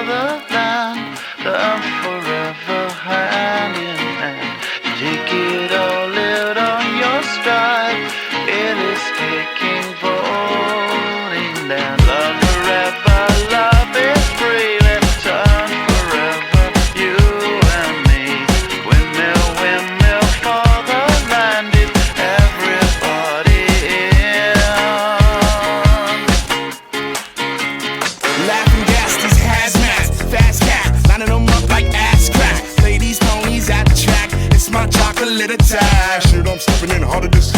fatherland, love forever hand in hand. Take it all, live on your stride. It is taking, falling down. Love forever, love is free. Let's turn forever, you and me. Windmill, windmill, fatherland is everybody in. Laughing gas, these hazmats, fast cat, lining them up like ass crack. Play these ponies at the track, it's my chocolate attack. Shit, I'm stepping in harder this